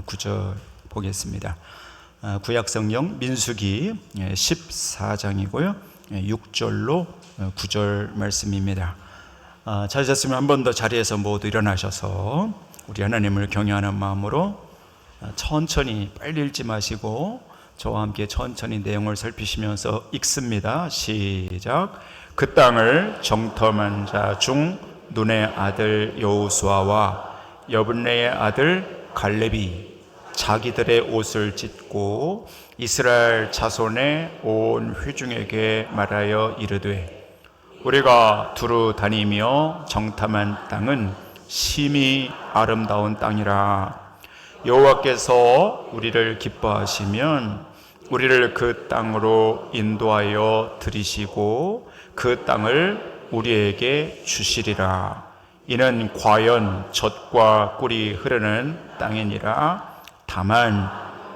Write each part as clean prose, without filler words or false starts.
구절 보겠습니다. 구약성경 민수기 14장이고요 6절로 9절 말씀입니다. 찾으셨으면 한 번 더 자리에서 모두 일어나셔서 우리 하나님을 경외하는 마음으로 천천히 빨리 읽지 마시고 저와 함께 천천히 내용을 살피시면서 읽습니다. 시작. 그 땅을 정탐한 자 중 눈의 아들 여호수아와 여분네의 아들 갈렙이 자기들의 옷을 찢고 이스라엘 자손의 온 회중에게 말하여 이르되 우리가 두루 다니며 정탐한 땅은 심히 아름다운 땅이라. 여호와께서 우리를 기뻐하시면 우리를 그 땅으로 인도하여 들이시고 그 땅을 우리에게 주시리라. 이는 과연 젖과 꿀이 흐르는 땅이니라. 다만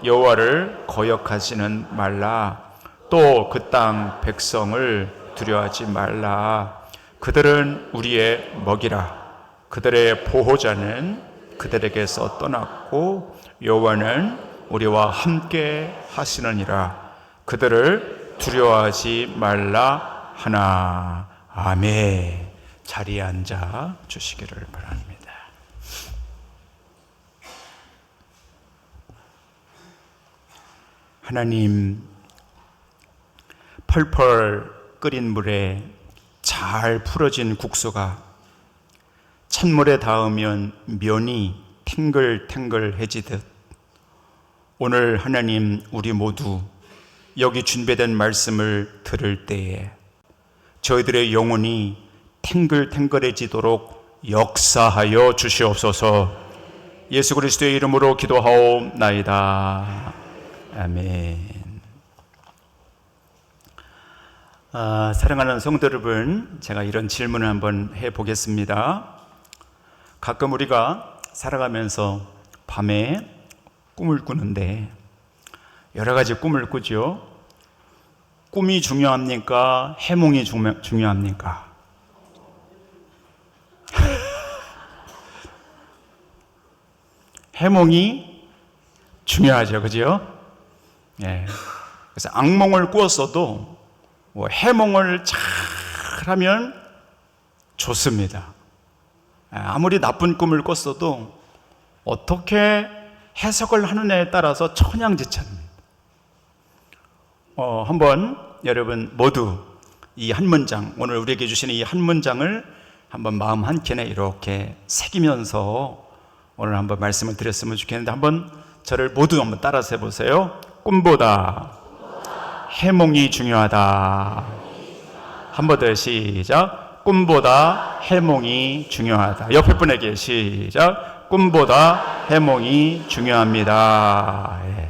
여호와를 거역하지는 말라. 또 그 땅 백성을 두려워하지 말라. 그들은 우리의 먹이라. 그들의 보호자는 그들에게서 떠났고 여호와는 우리와 함께 하시느니라. 그들을 두려워하지 말라 하나. 아멘. 자리에 앉아 주시기를 바랍니다. 하나님, 펄펄 끓인 물에 잘 풀어진 국수가 찬물에 닿으면 면이 탱글탱글해지듯 오늘 하나님 우리 모두 여기 준비된 말씀을 들을 때에 저희들의 영혼이 탱글탱글해지도록 역사하여 주시옵소서. 예수 그리스도의 이름으로 기도하옵나이다. 아멘. 사랑하는 성도 여러분, 제가 이런 질문을 한번 해보겠습니다. 가끔 우리가 살아가면서 밤에 꿈을 꾸는데 여러 가지 꿈을 꾸죠. 꿈이 중요합니까? 해몽이 중요합니까? 해몽이 중요하죠, 그죠? 예. 그래서 악몽을 꾸었어도 해몽을 잘하면 좋습니다. 아무리 나쁜 꿈을 꿨어도 어떻게 해석을 하느냐에 따라서 천양지차입니다. 한번 여러분 모두 이 한 문장, 오늘 우리에게 주시는 이 한 문장을 한번 마음 한켠에 이렇게 새기면서 오늘 한번 말씀을 드렸으면 좋겠는데 한번 저를 모두 한번 따라서 해보세요. 꿈보다 해몽이 중요하다. 한 번 더 시작. 꿈보다 해몽이 중요하다. 옆에 분에게 시작. 꿈보다 해몽이 중요합니다. 예.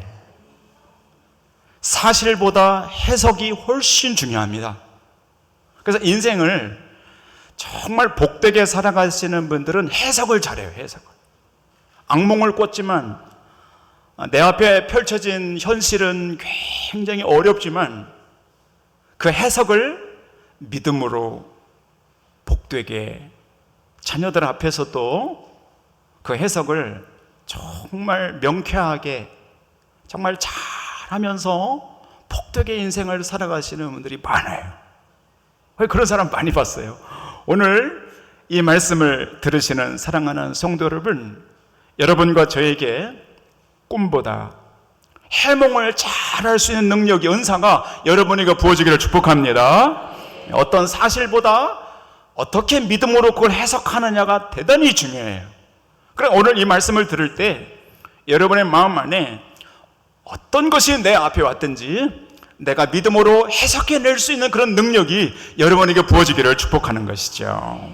사실보다 해석이 훨씬 중요합니다. 그래서 인생을 정말 복되게 살아가시는 분들은 해석을 잘해요. 해석을. 악몽을 꿨지만 내 앞에 펼쳐진 현실은 굉장히 어렵지만 그 해석을 믿음으로 복되게 자녀들 앞에서도 그 해석을 정말 명쾌하게 정말 잘하면서 복되게 인생을 살아가시는 분들이 많아요. 그런 사람 많이 봤어요. 오늘 이 말씀을 들으시는 사랑하는 성도 여러분, 여러분과 저에게 꿈보다 해몽을 잘할 수 있는 능력이, 은사가 여러분에게 부어지기를 축복합니다. 어떤 사실보다 어떻게 믿음으로 그걸 해석하느냐가 대단히 중요해요. 그럼 오늘 이 말씀을 들을 때 여러분의 마음 안에 어떤 것이 내 앞에 왔든지 내가 믿음으로 해석해낼 수 있는 그런 능력이 여러분에게 부어지기를 축복하는 것이죠.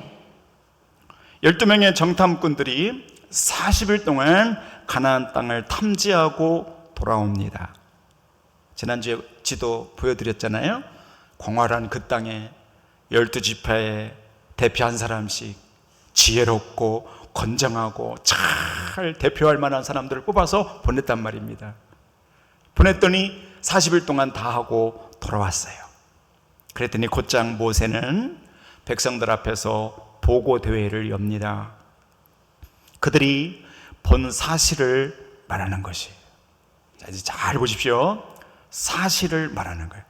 12명의 정탐꾼들이 40일 동안 가나안 땅을 탐지하고 돌아옵니다. 지난주에 지도 보여드렸잖아요. 광활한 그 땅에 12지파에 대표 한 사람씩 지혜롭고 건장하고 잘 대표할 만한 사람들을 뽑아서 보냈단 말입니다. 보냈더니 40일 동안 다 하고 돌아왔어요. 그랬더니 곧장 모세는 백성들 앞에서 보고 대회를 엽니다. 그들이 본 사실을 말하는 것이에요. 자, 이제 잘 보십시오. 사실을 말하는 거예요.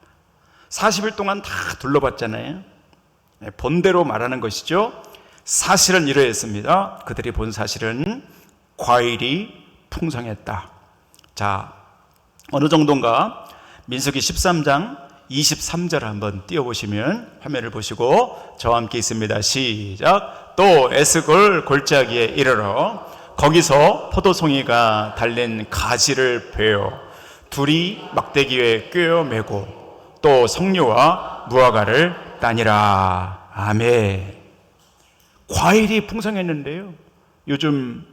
40일 동안 다 둘러봤잖아요. 본대로 말하는 것이죠. 사실은 이러했습니다. 그들이 본 사실은 과일이 풍성했다. 자, 어느 정도인가? 민수기 13장 23절 한번 띄워보시면 화면을 보시고 저와 함께 있습니다. 시작. 또 에스골 골짜기에 이르러 거기서 포도송이가 달린 가지를 베어 둘이 막대기에 꿰어 매고 또 석류와 무화과를 따니라. 아멘. 과일이 풍성했는데요, 요즘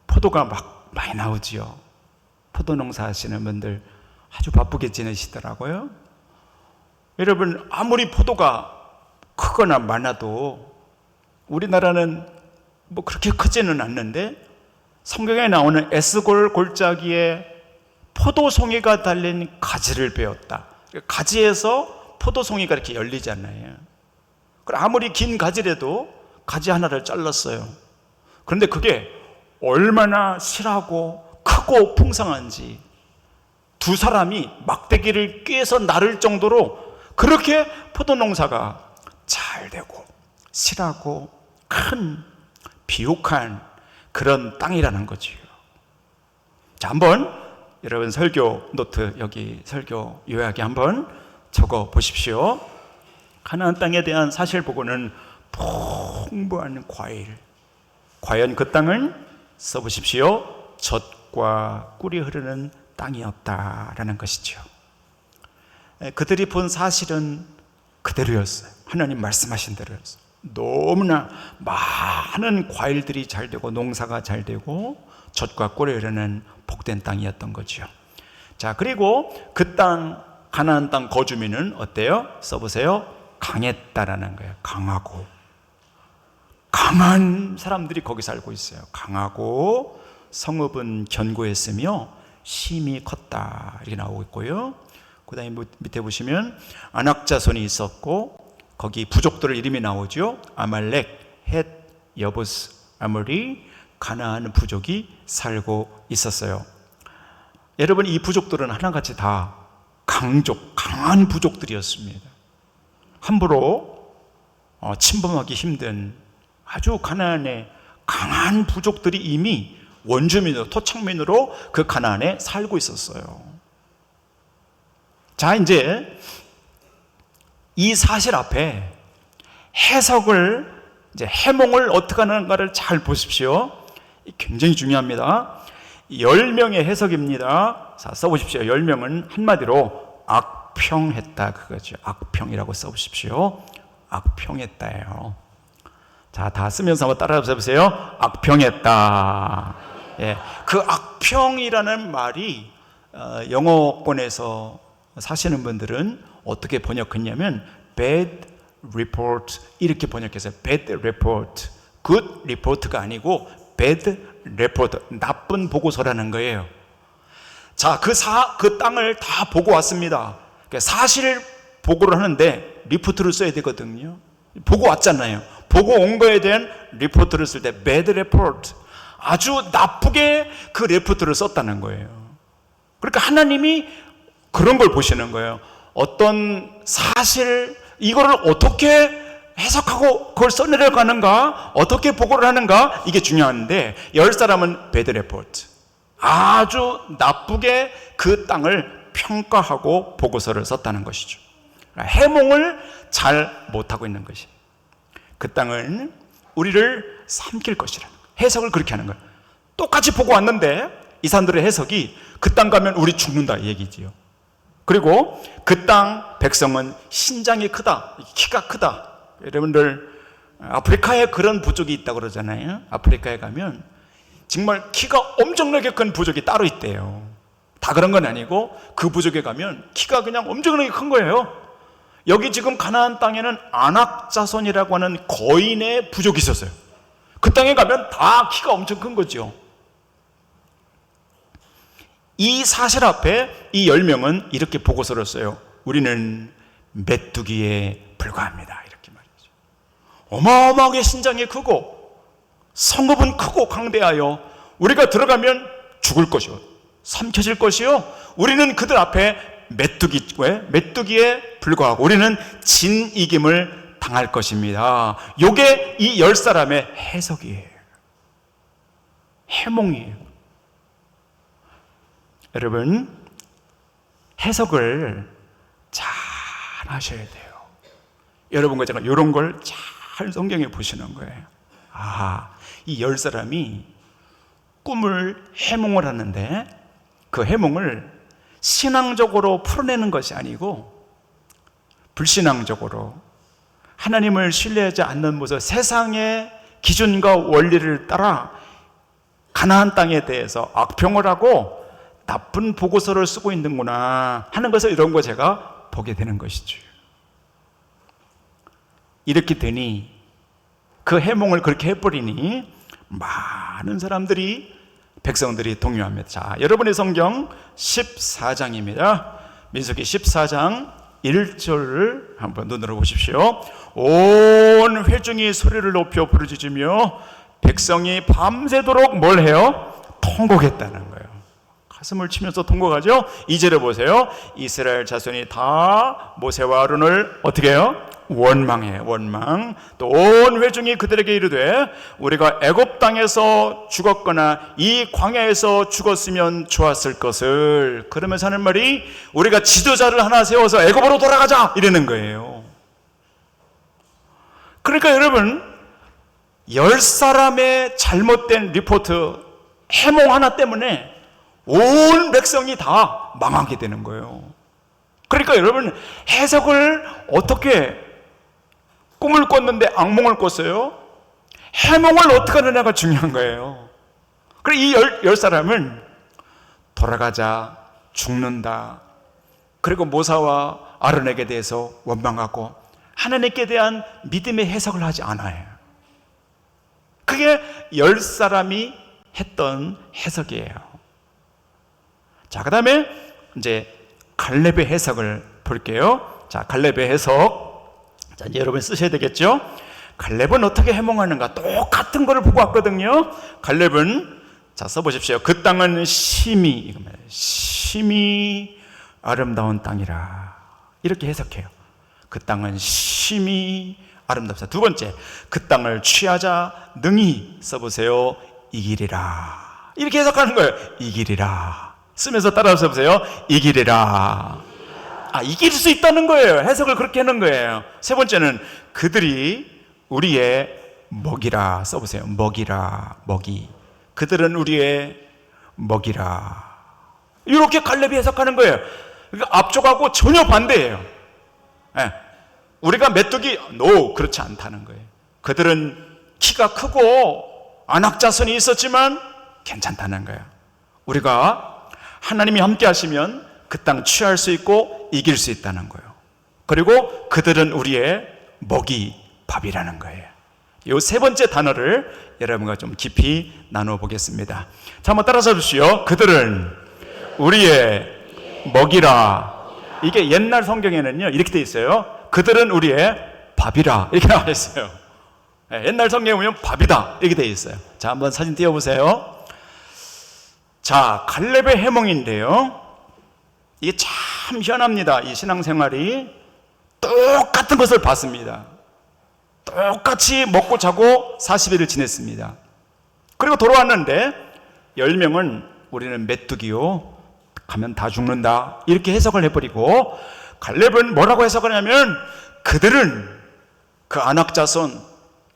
포도가 막 많이 나오지요. 포도 농사 하시는 분들 아주 바쁘게 지내시더라고요. 여러분, 아무리 포도가 크거나 많아도 우리나라는 뭐 그렇게 크지는 않는데 성경에 나오는 에스골 골짜기에 포도송이가 달린 가지를 베었다. 가지에서 포도송이가 이렇게 열리잖아요. 아무리 긴 가지라도 가지 하나를 잘랐어요. 그런데 그게 얼마나 실하고 크고 풍성한지 두 사람이 막대기를 꿰서 나를 정도로 그렇게 포도 농사가 잘 되고 실하고 큰 비옥한 그런 땅이라는 거지요. 자, 한번 여러분 설교 노트, 여기 설교 요약에 한번 적어 보십시오. 가나안 땅에 대한 사실 보고는 풍부한 과일. 과연 그 땅은 써보십시오. 젖과 꿀이 흐르는 땅이었다라는 것이죠. 그들이 본 사실은 그대로였어요. 하나님 말씀하신 대로였어요. 너무나 많은 과일들이 잘 되고 농사가 잘 되고 젖과 꿀이 흐르는 복된 땅이었던 거죠. 자, 그리고 그 땅, 가나안 땅 거주민은 어때요? 써보세요. 강했다라는 거예요. 강하고 강한 사람들이 거기 살고 있어요. 강하고 성읍은 견고했으며 심이 컸다, 이렇게 나오고 있고요. 그 다음에 밑에 보시면 아낙 자손이 있었고 거기 부족들의 이름이 나오죠. 아말렉, 헷, 여부스, 아모리, 가나안 부족이 살고 있었어요. 여러분, 이 부족들은 하나같이 다 강족, 강한 부족들이었습니다. 함부로 침범하기 힘든 아주 가나안의 강한 부족들이 이미 원주민으로, 토착민으로 그 가나안에 살고 있었어요. 자, 이제 이 사실 앞에 해석을, 이제 해몽을 어떻게 하는가를 잘 보십시오. 굉장히 중요합니다. 10명의 해석입니다. 자, 써보십시오. 10명은 한마디로 악평했다, 그거죠. 악평이라고 써보십시오. 악평했다예요. 자, 다 쓰면서 한번 따라 해보세요. 악평했다. 예, 그 악평이라는 말이 영어권에서 사시는 분들은 어떻게 번역했냐면 bad report 이렇게 번역했어요. bad report, good report가 아니고 bad report, 나쁜 보고서라는 거예요. 자, 그 땅을 다 보고 왔습니다. 사실 보고를 하는데 리포트를 써야 되거든요. 보고 왔잖아요. 보고 온 거에 대한 리포트를 쓸 때 bad report, 아주 나쁘게 그 리포트를 썼다는 거예요. 그러니까 하나님이 그런 걸 보시는 거예요. 어떤 사실, 이거를 어떻게 해석하고 그걸 써내려가는가, 어떻게 보고를 하는가, 이게 중요한데 10사람은 bad report, 아주 나쁘게 그 땅을 평가하고 보고서를 썼다는 것이죠. 해몽을 잘 못하고 있는 것이, 그 땅은 우리를 삼킬 것이라는 거예요. 해석을 그렇게 하는 거예요. 똑같이 보고 왔는데 이 사람들의 해석이 그 땅 가면 우리 죽는다 이 얘기지요. 그리고 그 땅 백성은 신장이 크다, 키가 크다. 여러분들 아프리카에 그런 부족이 있다고 그러잖아요. 아프리카에 가면 정말 키가 엄청나게 큰 부족이 따로 있대요. 다 그런 건 아니고 그 부족에 가면 키가 그냥 엄청나게 큰 거예요. 여기 지금 가나안 땅에는 아낙 자손이라고 하는 거인의 부족이 있었어요. 그 땅에 가면 다 키가 엄청 큰 거죠. 이 사실 앞에 이 10명은 이렇게 보고서를 써요. 우리는 메뚜기에 불과합니다, 이렇게 말이죠. 어마어마하게 신장이 크고 성읍은 크고 강대하여 우리가 들어가면 죽을 것이요 삼켜질 것이요 우리는 그들 앞에 메뚜기에 불과하고 우리는 진이김을 당할 것입니다. 요게 이 10사람의 해석이에요. 해몽이에요. 여러분, 해석을 잘 하셔야 돼요. 여러분과 제가 이런 걸 잘 성경에 보시는 거예요. 이 10사람이 꿈을 해몽을 하는데 그 해몽을 신앙적으로 풀어내는 것이 아니고 불신앙적으로 하나님을 신뢰하지 않는 모습, 세상의 기준과 원리를 따라 가나안 땅에 대해서 악평을 하고 나쁜 보고서를 쓰고 있는구나 하는 것을 이런 거 제가 보게 되는 것이죠. 이렇게 되니 그 해몽을 그렇게 해버리니 많은 사람들이 백성들이 동요합니다. 자, 여러분의 성경 14장입니다. 민수기 14장 1절을 한번 눈으로 보십시오. 온 회중이 소리를 높여 부르짖으며 백성이 밤새도록 뭘 해요? 통곡했다는 거예요. 가슴을 치면서 통곡하죠. 2절에 보세요. 이스라엘 자손이 다 모세와 아론을 어떻게 해요? 원망해. 원망. 또 온 회중이 그들에게 이르되 우리가 애굽 땅에서 죽었거나 이 광야에서 죽었으면 좋았을 것을. 그러면서 하는 말이 우리가 지도자를 하나 세워서 애굽으로 돌아가자 이러는 거예요. 그러니까 여러분, 10사람의 잘못된 리포트, 해몽 하나 때문에 온 백성이 다 망하게 되는 거예요. 그러니까 여러분, 해석을 어떻게, 꿈을 꿨는데 악몽을 꿨어요? 해몽을 어떻게 하느냐가 중요한 거예요. 그리고 이 10사람은 돌아가자, 죽는다, 그리고 모세와 아론에게 대해서 원망하고 하나님께 대한 믿음의 해석을 하지 않아요. 그게 10사람이 했던 해석이에요. 자, 그 다음에 이제 갈렙의 해석을 볼게요. 자, 갈렙의 해석. 자, 이제 여러분 쓰셔야 되겠죠? 갈렙은 어떻게 해몽하는가? 똑같은 거를 보고 왔거든요. 갈렙은, 자, 써보십시오. 그 땅은 심히 아름다운 땅이라. 이렇게 해석해요. 그 땅은 심히 아름답다. 두 번째, 그 땅을 취하자 능히 써보세요. 이기리라. 이렇게 해석하는 거예요. 이기리라. 쓰면서 따라서 써보세요. 이기리라. 이길 수 있다는 거예요. 해석을 그렇게 하는 거예요. 세 번째는 그들이 우리의 먹이라. 써보세요. 먹이라. 먹이. 그들은 우리의 먹이라. 이렇게 갈렙이 해석하는 거예요. 그러니까 앞쪽하고 전혀 반대예요. 네. 우리가 메뚜기, 그렇지 않다는 거예요. 그들은 키가 크고 안악자손이 있었지만 괜찮다는 거예요. 우리가 하나님이 함께 하시면 그 땅 취할 수 있고 이길 수 있다는 거예요. 그리고 그들은 우리의 먹이, 밥이라는 거예요. 이 세 번째 단어를 여러분과 좀 깊이 나눠보겠습니다. 자, 한번 따라서 주시오. 그들은 우리의 먹이라. 이게 옛날 성경에는요 이렇게 돼 있어요. 그들은 우리의 밥이라. 이렇게 나와 있어요. 옛날 성경에 보면 밥이다 이렇게 돼 있어요. 자, 한번 사진 띄워보세요. 자, 갈렙의 해몽인데요, 이게 참 희한합니다. 이 신앙생활이 똑같은 것을 봤습니다. 똑같이 먹고 자고 40일을 지냈습니다. 그리고 돌아왔는데 10명은 우리는 메뚜기요, 가면 다 죽는다 이렇게 해석을 해버리고, 갈렙은 뭐라고 해석하냐면 그들은 그 안악자손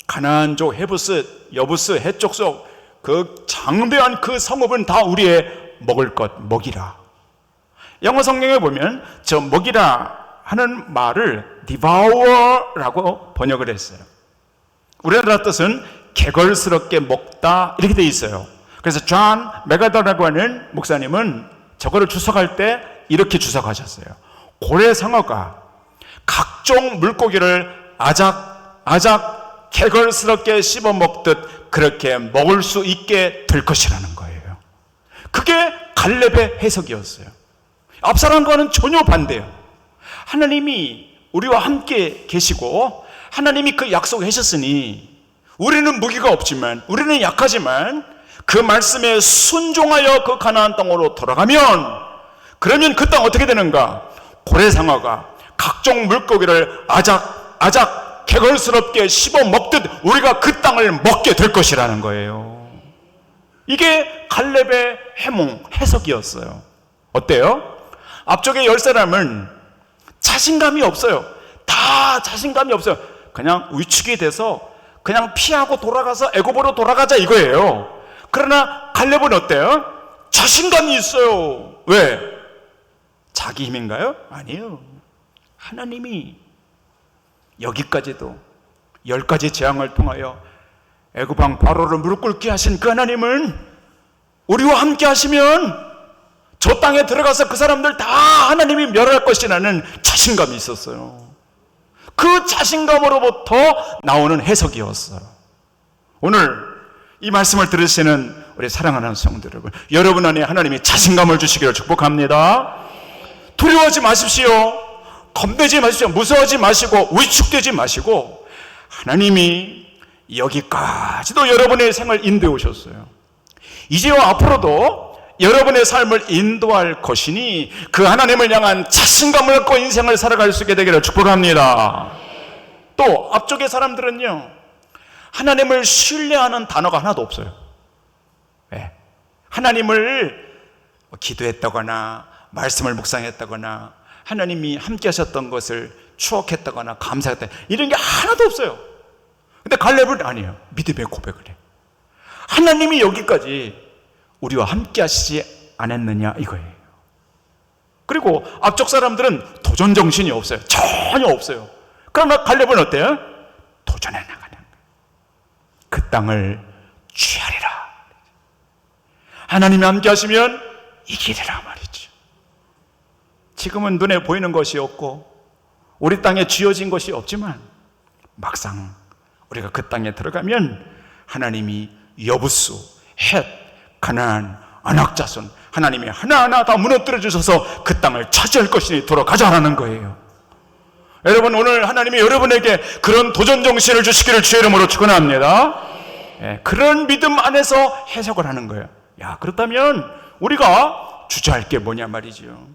가나안족 헤부스, 여부스, 해족속 그 장대한 그 성읍은 다 우리의 먹을 것, 먹이라. 영어 성경에 보면 저 먹이라 하는 말을 devour라고 번역을 했어요. 우리나라 뜻은 개걸스럽게 먹다 이렇게 돼 있어요. 그래서 존 메가더라고 하는 목사님은 저거를 주석할 때 이렇게 주석하셨어요. 고래상어가 각종 물고기를 아작 개걸스럽게 씹어 먹듯 그렇게 먹을 수 있게 될 것이라는 거예요. 그게 갈렙의 해석이었어요. 앞사람과는 전혀 반대예요. 하나님이 우리와 함께 계시고 하나님이 그 약속을 하셨으니 우리는 무기가 없지만, 우리는 약하지만 그 말씀에 순종하여 그 가나안 땅으로 돌아가면, 그러면 그 땅 어떻게 되는가? 고래상어가 각종 물고기를 아작 개걸스럽게 씹어 먹듯 우리가 그 땅을 먹게 될 것이라는 거예요. 이게 갈렙의 해석이었어요. 어때요? 앞쪽에 10사람은 자신감이 없어요. 다 자신감이 없어요. 그냥 위축이 돼서 그냥 피하고 돌아가서 애굽으로 돌아가자 이거예요. 그러나 갈렙은 어때요? 자신감이 있어요. 왜? 자기 힘인가요? 아니에요. 하나님이 여기까지도 10가지 재앙을 통하여 애굽왕 바로를 무릎 꿇게 하신 그 하나님은 우리와 함께 하시면 저 땅에 들어가서 그 사람들 다 하나님이 멸할 것이라는 자신감이 있었어요. 그 자신감으로부터 나오는 해석이었어요. 오늘 이 말씀을 들으시는 우리 사랑하는 성도 여러분 안에 하나님이 자신감을 주시기를 축복합니다. 두려워하지 마십시오. 겁내지 마십시오. 무서워하지 마시고 위축되지 마시고, 하나님이 여기까지도 여러분의 생을 인도해 오셨어요. 이제와 앞으로도 여러분의 삶을 인도할 것이니 그 하나님을 향한 자신감을 갖고 인생을 살아갈 수 있게 되기를 축복합니다. 또 앞쪽의 사람들은요, 하나님을 신뢰하는 단어가 하나도 없어요. 네. 하나님을 기도했다거나 말씀을 묵상했다거나 하나님이 함께 하셨던 것을 추억했다거나 감사했다, 이런 게 하나도 없어요. 근데 갈렙은 아니에요. 믿음의 고백을 해요. 하나님이 여기까지 우리와 함께 하시지 않았느냐 이거예요. 그리고 앞쪽 사람들은 도전 정신이 없어요. 전혀 없어요. 그러나 갈렙은 어때요? 도전해 나가는 거예요. 그 땅을 취하리라. 하나님이 함께 하시면 이기리라 말이죠. 지금은 눈에 보이는 것이 없고 우리 땅에 쥐어진 것이 없지만 막상 우리가 그 땅에 들어가면 하나님이 여부수, 헷, 가나안, 아낙 자손, 하나님이 하나하나 다 무너뜨려 주셔서 그 땅을 차지할 것이니 돌아가자라는 거예요. 여러분, 오늘 하나님이 여러분에게 그런 도전 정신을 주시기를 주의 이름으로 축원합니다. 그런 믿음 안에서 해석을 하는 거예요. 야, 그렇다면 우리가 주저할 게 뭐냐 말이죠.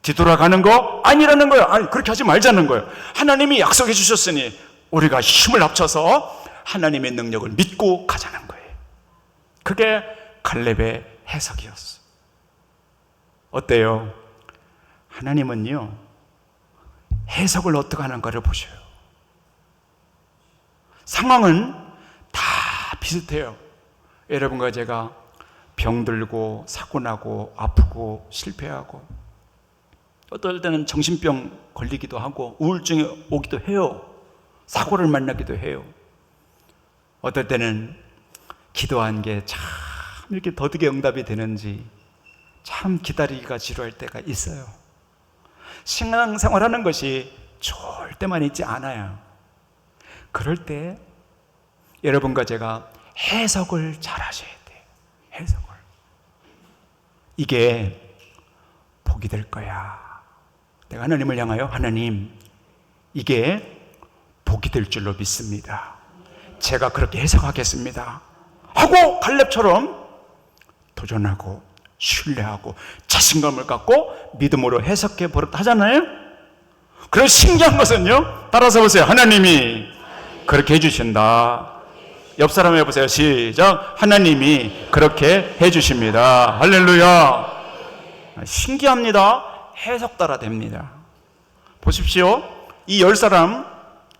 뒤돌아가는 거 아니라는 거예요. 아니, 그렇게 하지 말자는 거예요. 하나님이 약속해 주셨으니 우리가 힘을 합쳐서 하나님의 능력을 믿고 가자는 거예요. 그게 갈렙의 해석이었어요. 어때요? 하나님은요, 해석을 어떻게 하는가를 보셔요. 상황은 다 비슷해요. 여러분과 제가 병들고 사고 나고 아프고 실패하고 어떨 때는 정신병 걸리기도 하고 우울증이 오기도 해요. 사고를 만나기도 해요. 어떨 때는 기도한 게 참 이렇게 더디게 응답이 되는지 참 기다리기가 지루할 때가 있어요. 신앙생활하는 것이 좋을 때만 있지 않아요. 그럴 때 여러분과 제가 해석을 잘 하셔야 돼요. 해석을. 이게 복이 될 거야. 내가 하나님을 향하여 하나님, 이게 복이 될 줄로 믿습니다. 제가 그렇게 해석하겠습니다 하고 갈렙처럼 도전하고 신뢰하고 자신감을 갖고 믿음으로 해석해 버릇 하잖아요. 그래서 신기한 것은요, 따라서 보세요. 하나님이 그렇게 해주신다. 옆 사람 해보세요. 시작. 하나님이 그렇게 해주십니다. 할렐루야. 신기합니다. 해석 따라 됩니다. 보십시오. 이 10사람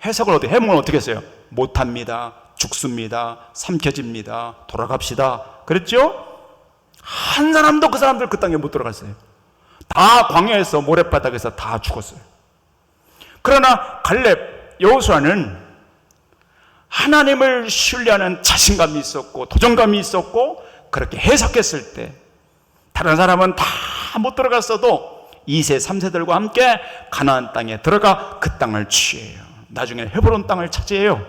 해석을 해몽을 어떻게 했어요? 못합니다. 죽습니다. 삼켜집니다. 돌아갑시다. 그랬죠? 한 사람도 그 사람들 그 땅에 못 들어갔어요. 다 광야에서 모래바닥에서 다 죽었어요. 그러나 갈렙, 여호수아는 하나님을 신뢰하는 자신감이 있었고 도전감이 있었고, 그렇게 해석했을 때 다른 사람은 다 못 들어갔어도 2세, 3세들과 함께 가나안 땅에 들어가 그 땅을 취해요. 나중에 헤브론 땅을 차지해요.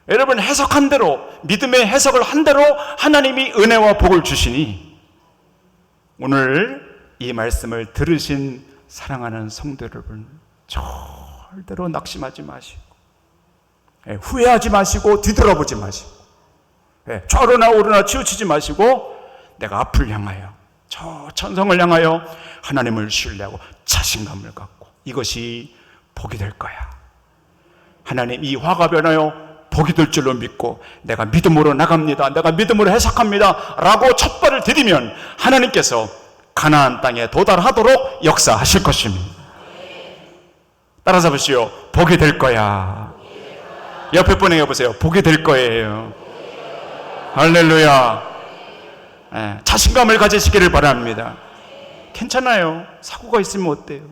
여러분, 해석한 대로, 믿음의 해석을 한 대로 하나님이 은혜와 복을 주시니 오늘 이 말씀을 들으신 사랑하는 성도 여러분, 절대로 낙심하지 마시고 후회하지 마시고 뒤돌아보지 마시고 좌로나 우로나 치우치지 마시고 내가 앞을 향하여 저 천성을 향하여 하나님을 신뢰하고 자신감을 갖고 이것이 복이 될 거야. 하나님 이 화가 변하여 복이 될 줄로 믿고 내가 믿음으로 나갑니다. 내가 믿음으로 해석합니다. 라고 첫 발을 디디면 하나님께서 가나안 땅에 도달하도록 역사하실 것입니다. 따라서 보시오. 복이 될 거야. 옆에 분에게 보세요. 복이 될 거예요. 할렐루야. 자신감을 가지시기를 바랍니다. 괜찮아요. 사고가 있으면 어때요?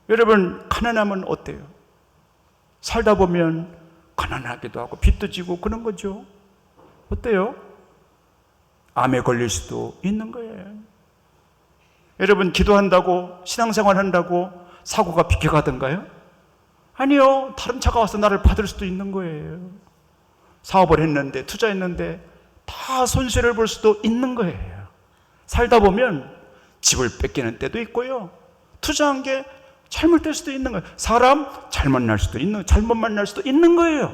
여러분 가난하면 어때요? 살다 보면 가난하기도 하고 빚도 지고 그런 거죠. 어때요? 암에 걸릴 수도 있는 거예요. 여러분 기도한다고 신앙생활 한다고 사고가 비켜가던가요? 아니요. 다른 차가 와서 나를 받을 수도 있는 거예요. 사업을 했는데 투자했는데 다 손실을 볼 수도 있는 거예요. 살다 보면 집을 뺏기는 때도 있고요. 투자한 게 잘못될 수도 있는 거예요. 사람 잘못 만날 수도 있는 거예요.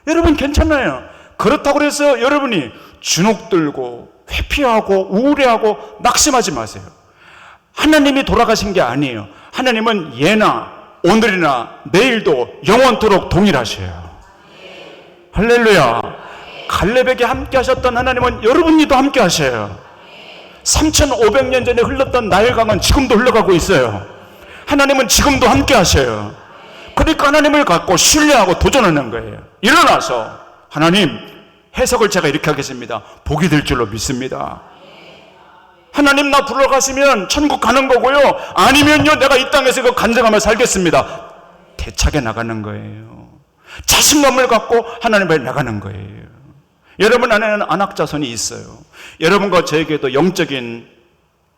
여러분 괜찮아요. 그렇다고 해서 여러분이 주눅 들고 회피하고 우울해하고 낙심하지 마세요. 하나님이 돌아가신 게 아니에요. 하나님은 예나 오늘이나 내일도 영원토록 동일하셔요. 할렐루야. 갈렙에게 함께 하셨던 하나님은 여러분이도 함께 하셔요. 3500년 전에 흘렀던 나일강은 지금도 흘러가고 있어요. 하나님은 지금도 함께 하셔요. 그러니까 하나님을 갖고 신뢰하고 도전하는 거예요. 일어나서 하나님 해석을 제가 이렇게 하겠습니다. 복이 될 줄로 믿습니다. 하나님 나 불러가시면 천국 가는 거고요. 아니면요 내가 이 땅에서 이거 간증하며 살겠습니다. 대차게 나가는 거예요. 자신감을 갖고 하나님 앞에 나가는 거예요. 여러분 안에는 안악자손이 있어요. 여러분과 저에게도 영적인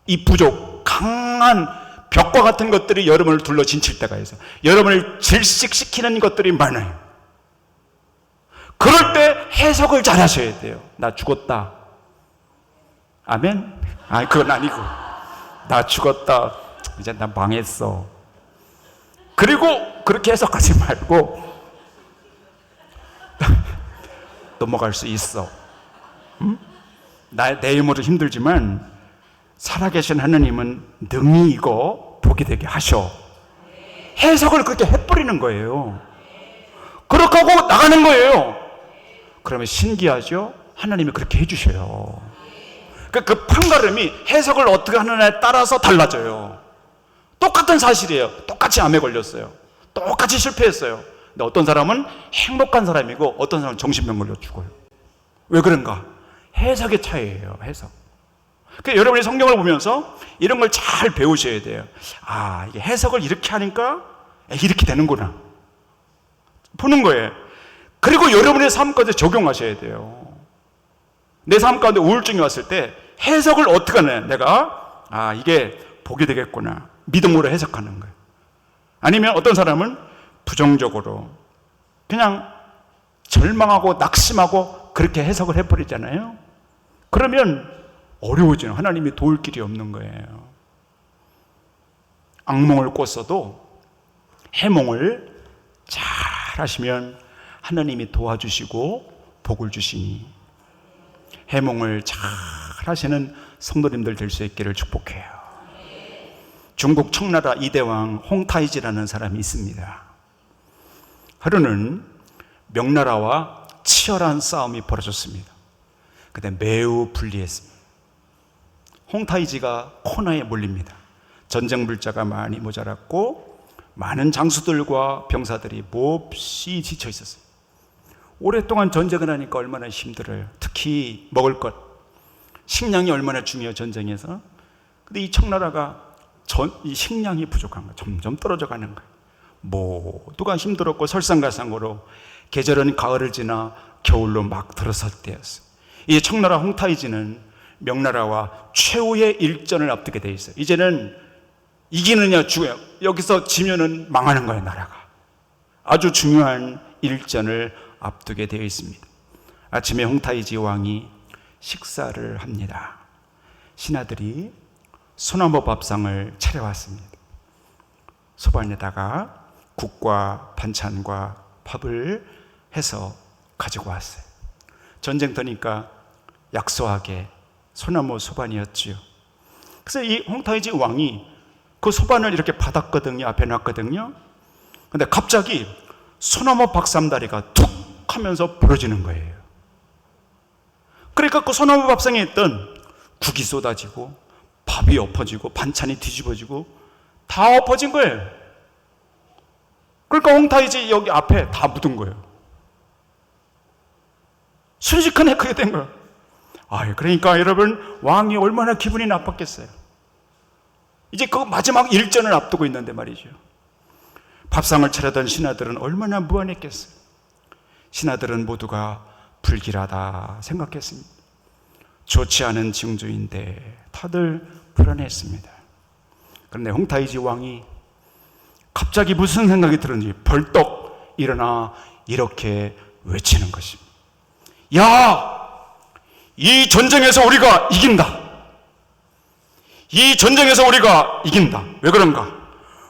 이 부족, 강한 벽과 같은 것들이 여러분을 둘러 진칠 때가 있어요. 여러분을 질식시키는 것들이 많아요. 그럴 때 해석을 잘 하셔야 돼요. 나 죽었다. 아멘? 아니 그건 아니고 나 죽었다. 이제 나 망했어. 그리고 그렇게 해석하지 말고 넘어갈 수 있어. 응? 내 힘으로 힘들지만 살아계신 하나님은 능히 이거 복이 되게 하셔. 해석을 그렇게 해버리는 거예요. 그렇게 하고 나가는 거예요. 그러면 신기하죠? 하나님이 그렇게 해주셔요. 그 판가름이 해석을 어떻게 하느냐에 따라서 달라져요. 똑같은 사실이에요. 똑같이 암에 걸렸어요. 똑같이 실패했어요. 근데 어떤 사람은 행복한 사람이고 어떤 사람은 정신병 걸려 죽어요. 왜 그런가? 해석의 차이예요. 해석. 그러니까 여러분이 성경을 보면서 이런 걸 잘 배우셔야 돼요. 아, 이게 해석을 이렇게 하니까 이렇게 되는구나. 보는 거예요. 그리고 여러분의 삶 가운데 적용하셔야 돼요. 내 삶 가운데 우울증이 왔을 때 해석을 어떻게 하냐. 내가 이게 복이 되겠구나. 믿음으로 해석하는 거예요. 아니면 어떤 사람은 부정적으로 그냥 절망하고 낙심하고 그렇게 해석을 해버리잖아요. 그러면 어려워지는 하나님이 도울 길이 없는 거예요. 악몽을 꿨어도 해몽을 잘 하시면 하나님이 도와주시고 복을 주시니 해몽을 잘 하시는 성도님들 될 수 있기를 축복해요. 중국 청나라 이대왕 홍타이지라는 사람이 있습니다. 하루는 명나라와 치열한 싸움이 벌어졌습니다. 그때 매우 불리했습니다. 홍타이지가 코너에 몰립니다. 전쟁 물자가 많이 모자랐고 많은 장수들과 병사들이 몹시 지쳐 있었어요. 오랫동안 전쟁을 하니까 얼마나 힘들어요. 특히 먹을 것, 식량이 얼마나 중요해요, 전쟁에서. 근데 이 청나라가 이 식량이 부족한 거예요. 점점 떨어져 가는 거예요. 모두가 힘들었고 설상가상으로 계절은 가을을 지나 겨울로 막 들어설 때였어요. 이 청나라 홍타이지는 명나라와 최후의 일전을 앞두게 돼 있어요. 이제는 이기느냐 죽어요. 여기서 지면은 망하는 거예요, 나라가. 아주 중요한 일전을 앞두게 되어 있습니다. 아침에 홍타이지 왕이 식사를 합니다. 신하들이 소나무 밥상을 차려왔습니다. 소반에다가 국과 반찬과 밥을 해서 가지고 왔어요. 전쟁터니까 약소하게 소나무 소반이었지요. 그래서 이 홍타이지 왕이 그 소반을 이렇게 받았거든요. 앞에 놨거든요. 근데 갑자기 소나무 박삼다리가 툭 하면서 부러지는 거예요. 그러니까 그 소나무 밥상에 있던 국이 쏟아지고 밥이 엎어지고 반찬이 뒤집어지고 다 엎어진 거예요. 그러니까 홍타이지 여기 앞에 다 묻은 거예요. 순식간에 그게 된 거예요. 그러니까 여러분, 왕이 얼마나 기분이 나빴겠어요. 이제 그 마지막 일전을 앞두고 있는데 말이죠. 밥상을 차려던 신하들은 얼마나 무안했겠어요. 신하들은 모두가 불길하다 생각했습니다. 좋지 않은 징조인데 다들 불안했습니다. 그런데 홍타이지 왕이 갑자기 무슨 생각이 들었는지 벌떡 일어나 이렇게 외치는 것입니다. 야! 이 전쟁에서 우리가 이긴다. 이 전쟁에서 우리가 이긴다. 왜 그런가?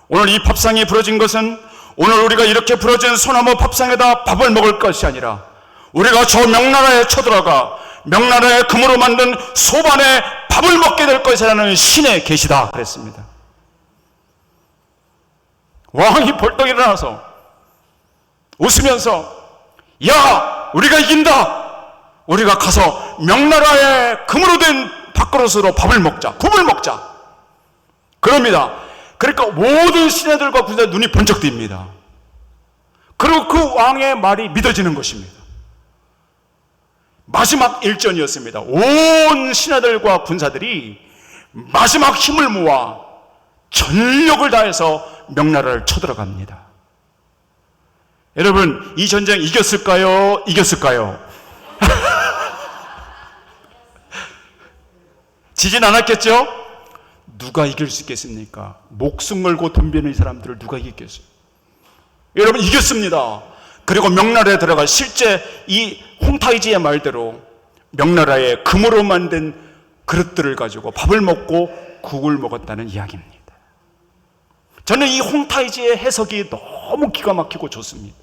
오늘 이 밥상이 부러진 것은 오늘 우리가 이렇게 부러진 소나무 밥상에다 밥을 먹을 것이 아니라 우리가 저 명나라에 쳐들어가 명나라의 금으로 만든 소반에 밥을 먹게 될 것이라는 신의 계시다 그랬습니다. 왕이 벌떡 일어나서 웃으면서 야! 우리가 이긴다. 우리가 가서 명나라의 금으로 된 밥그릇으로 밥을 먹자. 국을 먹자. 그럽니다. 그러니까 모든 신하들과 군사들 눈이 번쩍 뜹니다. 그리고 그 왕의 말이 믿어지는 것입니다. 마지막 일전이었습니다. 온 신하들과 군사들이 마지막 힘을 모아 전력을 다해서 명나라를 쳐들어갑니다. 여러분, 이 전쟁 이겼을까요? 이겼을까요? 지진 않았겠죠? 누가 이길 수 있겠습니까? 목숨 걸고 덤비는 이 사람들을 누가 이기겠어요? 여러분, 이겼습니다. 그리고 명나라에 들어가 실제 이 홍타이지의 말대로 명나라의 금으로 만든 그릇들을 가지고 밥을 먹고 국을 먹었다는 이야기입니다. 저는 이 홍타이지의 해석이 너무 기가 막히고 좋습니다.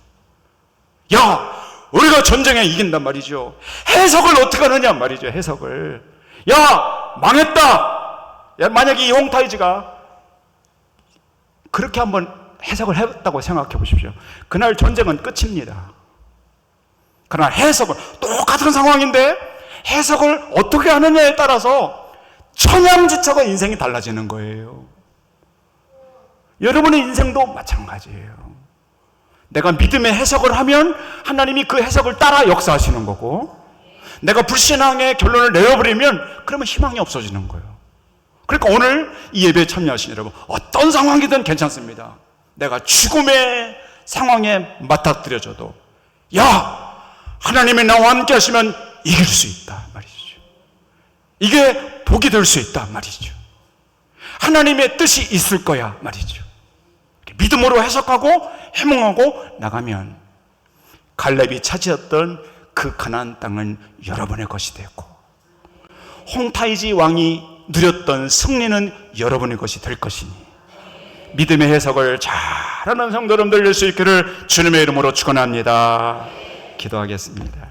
야! 우리가 전쟁에 이긴단 말이죠. 해석을 어떻게 하느냐 말이죠. 해석을. 야! 망했다! 야, 만약에 이 홍타이지가 그렇게 한번 해석을 했다고 생각해 보십시오. 그날 전쟁은 끝입니다. 그러나 해석을, 똑같은 상황인데 해석을 어떻게 하느냐에 따라서 천양지차가 인생이 달라지는 거예요. 여러분의 인생도 마찬가지예요. 내가 믿음의 해석을 하면 하나님이 그 해석을 따라 역사하시는 거고, 내가 불신앙의 결론을 내려버리면 그러면 희망이 없어지는 거예요. 그러니까 오늘 이 예배에 참여하신 여러분, 어떤 상황이든 괜찮습니다. 내가 죽음의 상황에 맞닥뜨려져도 야! 하나님이 나와 함께 하시면 이길 수 있다 말이죠. 이게 복이 될 수 있다 말이죠. 하나님의 뜻이 있을 거야 말이죠. 믿음으로 해석하고 해몽하고 나가면 갈렙이 차지했던 그 가나안 땅은 여러분의 것이 되고 홍타이지 왕이 누렸던 승리는 여러분의 것이 될 것이니 믿음의 해석을 잘하는 성도 여러분들 될 수 있기를 주님의 이름으로 축원합니다. 기도하겠습니다.